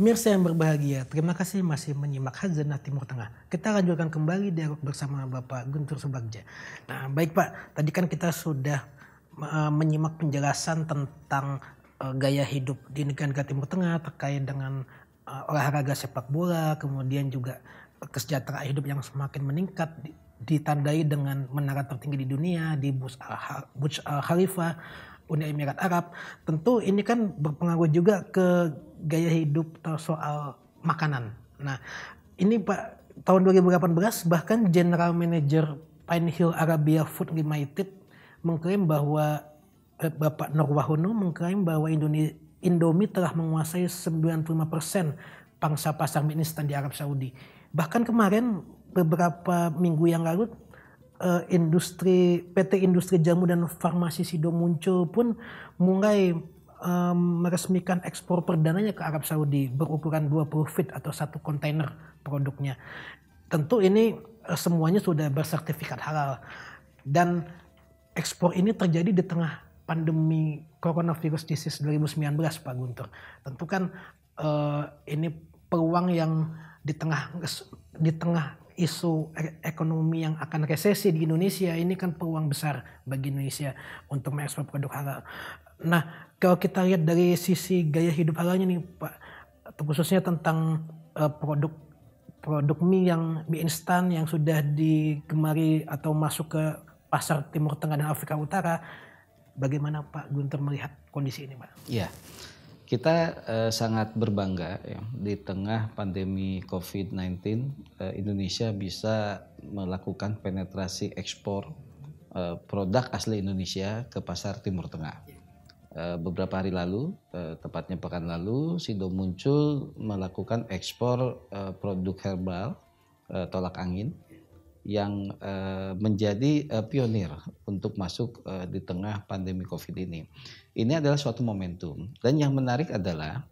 Pemirsa yang berbahagia, terima kasih masih menyimak Khazanah Timur Tengah. Kita lanjutkan kembali dialog bersama Bapak Guntur Subagja. Nah, baik Pak, tadi kan kita sudah menyimak penjelasan tentang gaya hidup di negara Timur Tengah terkait dengan olahraga sepak bola, kemudian juga kesejahteraan hidup yang semakin meningkat ditandai dengan menara tertinggi di dunia di Burj Khalifa, Uni Emirat Arab. Tentu ini kan berpengaruh juga ke gaya hidup soal makanan. Nah, ini Pak, tahun 2018 bahkan General Manager Pine Hill Arabia Food Limited mengklaim bahwa Bapak Nurwahono mengklaim bahwa Indomie telah menguasai 95% pangsa pasar mie instan di Arab Saudi. Bahkan kemarin beberapa minggu yang lalu PT Industri Jamu dan Farmasi Sido Muncul pun mulai meresmikan ekspor perdananya ke Arab Saudi berukuran 20 feet atau 1 kontainer produknya. Tentu ini semuanya sudah bersertifikat halal dan ekspor ini terjadi di tengah pandemi coronavirus disease 2019 Pak Guntur. Tentu kan ini peluang yang di tengah isu ekonomi yang akan resesi di Indonesia, ini kan peluang besar bagi Indonesia untuk mengekspor produk halal. Nah, kalau kita lihat dari sisi gaya hidup halalnya nih Pak, khususnya tentang produk mie instan yang sudah digemari atau masuk ke pasar Timur Tengah dan Afrika Utara, bagaimana Pak Guntur melihat kondisi ini Pak? Iya, kita sangat berbangga ya, di tengah pandemi COVID-19 Indonesia bisa melakukan penetrasi ekspor produk asli Indonesia ke pasar Timur Tengah. Beberapa hari lalu, tepatnya pekan lalu, Sido Muncul melakukan ekspor produk herbal tolak angin yang menjadi pionir untuk masuk di tengah pandemi COVID ini. Ini adalah suatu momentum, dan yang menarik adalah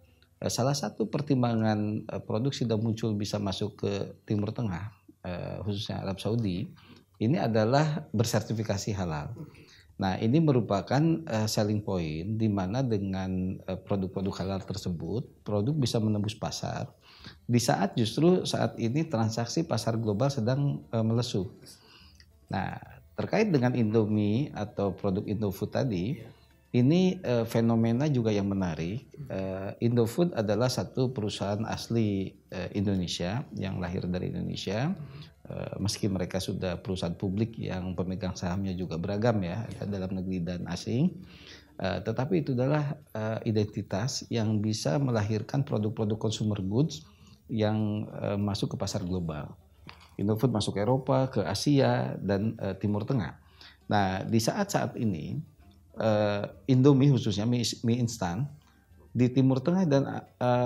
salah satu pertimbangan produk Sido Muncul bisa masuk ke Timur Tengah, khususnya Arab Saudi, ini adalah bersertifikasi halal. Nah, ini merupakan selling point di mana dengan produk-produk halal tersebut, produk bisa menembus pasar di saat justru saat ini transaksi pasar global sedang melesu. Nah, terkait dengan Indomie atau produk Indofood tadi, ini fenomena juga yang menarik. Indofood adalah satu perusahaan asli Indonesia yang lahir dari Indonesia. Meski mereka sudah perusahaan publik yang pemegang sahamnya juga beragam ya, dalam negeri dan asing, tetapi itu adalah identitas yang bisa melahirkan produk-produk consumer goods yang masuk ke pasar global. Indofood masuk ke Eropa, ke Asia, dan Timur Tengah. Nah, di saat-saat ini Indomie khususnya mie instan di Timur Tengah dan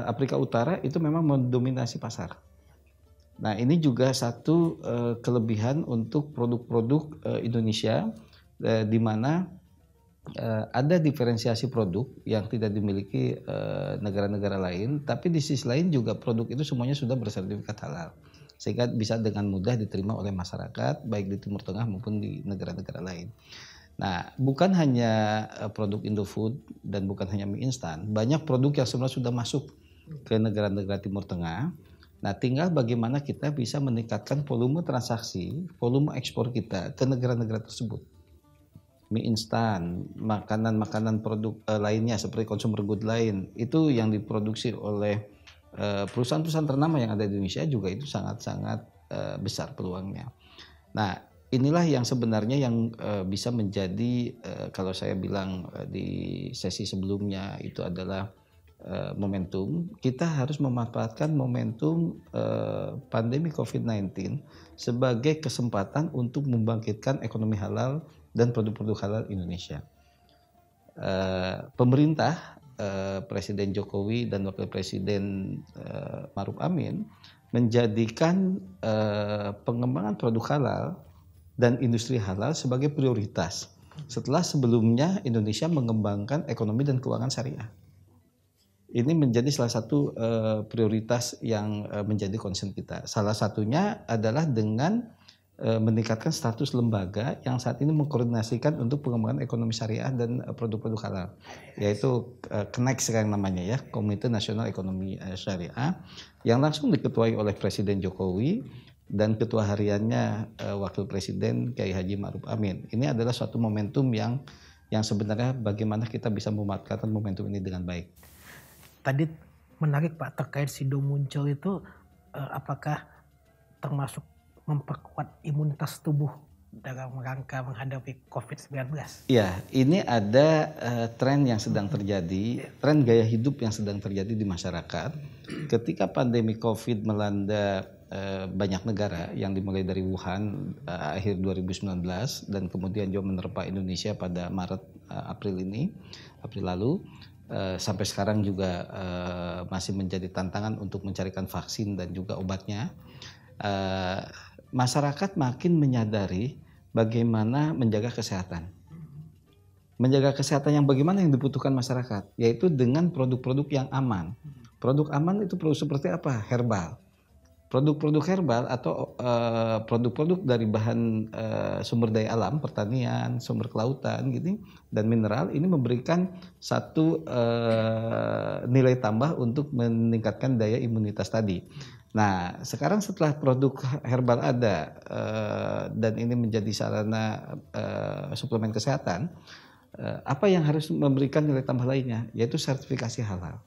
Afrika Utara itu memang mendominasi pasar. Nah, ini juga satu kelebihan untuk produk-produk Indonesia di mana ada diferensiasi produk yang tidak dimiliki negara-negara lain, tapi di sisi lain juga produk itu semuanya sudah bersertifikat halal, sehingga bisa dengan mudah diterima oleh masyarakat baik di Timur Tengah maupun di negara-negara lain. Nah, bukan hanya produk Indofood dan bukan hanya mie instan, banyak produk yang sebenarnya sudah masuk ke negara-negara Timur Tengah. Nah, tinggal bagaimana kita bisa meningkatkan volume transaksi, volume ekspor kita ke negara-negara tersebut. Mie instan, makanan-makanan produk lainnya seperti consumer good lain, itu yang diproduksi oleh perusahaan-perusahaan ternama yang ada di Indonesia juga itu sangat-sangat besar peluangnya. Nah, inilah yang sebenarnya yang bisa menjadi, kalau saya bilang di sesi sebelumnya itu adalah momentum. Kita harus memanfaatkan momentum pandemi COVID-19 sebagai kesempatan untuk membangkitkan ekonomi halal dan produk-produk halal Indonesia. Pemerintah, Presiden Jokowi dan Wakil Presiden Maruf Amin menjadikan pengembangan produk halal dan industri halal sebagai prioritas setelah sebelumnya Indonesia mengembangkan ekonomi dan keuangan syariah. Ini menjadi salah satu prioritas yang menjadi concern kita. Salah satunya adalah dengan meningkatkan status lembaga yang saat ini mengkoordinasikan untuk pengembangan ekonomi syariah dan produk-produk halal, yaitu KNEC sekarang namanya ya, Komite Nasional Ekonomi Syariah, yang langsung diketuai oleh Presiden Jokowi dan ketua hariannya Wakil Presiden Kiai Haji Ma'ruf Amin. Ini adalah suatu momentum yang sebenarnya bagaimana kita bisa memanfaatkan momentum ini dengan baik. Tadi menarik Pak terkait SIDO muncul itu, apakah termasuk memperkuat imunitas tubuh dalam rangka menghadapi COVID-19? Iya, ini ada tren yang sedang terjadi, tren gaya hidup yang sedang terjadi di masyarakat. Ketika pandemi COVID melanda banyak negara yang dimulai dari Wuhan akhir 2019 dan kemudian juga menerpa Indonesia pada Maret April lalu, sampai sekarang juga masih menjadi tantangan untuk mencarikan vaksin dan juga obatnya. Masyarakat makin menyadari bagaimana menjaga kesehatan. Menjaga kesehatan yang bagaimana yang dibutuhkan masyarakat, yaitu dengan produk-produk yang aman. Produk aman itu produk seperti apa? Herbal. Produk-produk herbal atau produk-produk dari bahan sumber daya alam, pertanian, sumber kelautan gitu, dan mineral ini memberikan satu nilai tambah untuk meningkatkan daya imunitas tadi. Nah, sekarang setelah produk herbal ada dan ini menjadi sarana suplemen kesehatan, apa yang harus memberikan nilai tambah lainnya, yaitu sertifikasi halal.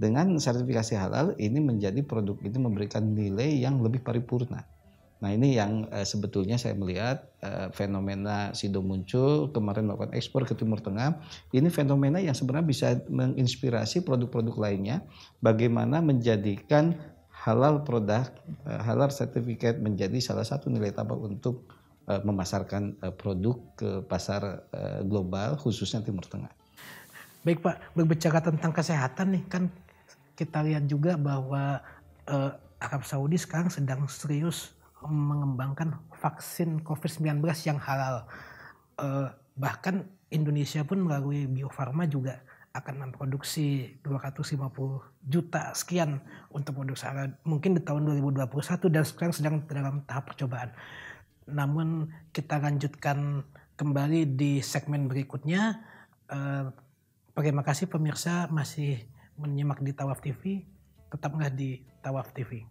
Dengan sertifikasi halal ini menjadi produk ini memberikan nilai yang lebih paripurna. Nah, ini yang sebetulnya saya melihat fenomena SIDO muncul kemarin melakukan ekspor ke Timur Tengah. Ini fenomena yang sebenarnya bisa menginspirasi produk-produk lainnya bagaimana menjadikan halal produk, halal sertifikat menjadi salah satu nilai tambah untuk memasarkan produk ke pasar global khususnya Timur Tengah. Baik Pak, berbicara tentang kesehatan nih, kan kita lihat juga bahwa Arab Saudi sekarang sedang serius mengembangkan vaksin COVID-19 yang halal. Bahkan Indonesia pun melalui Bio Farma juga akan memproduksi 250 juta sekian untuk produksi halal. Mungkin di tahun 2021 dan sekarang sedang dalam tahap percobaan. Namun kita lanjutkan kembali di segmen berikutnya. Terima kasih pemirsa masih menyimak di Tawaf TV. Tetaplah di Tawaf TV.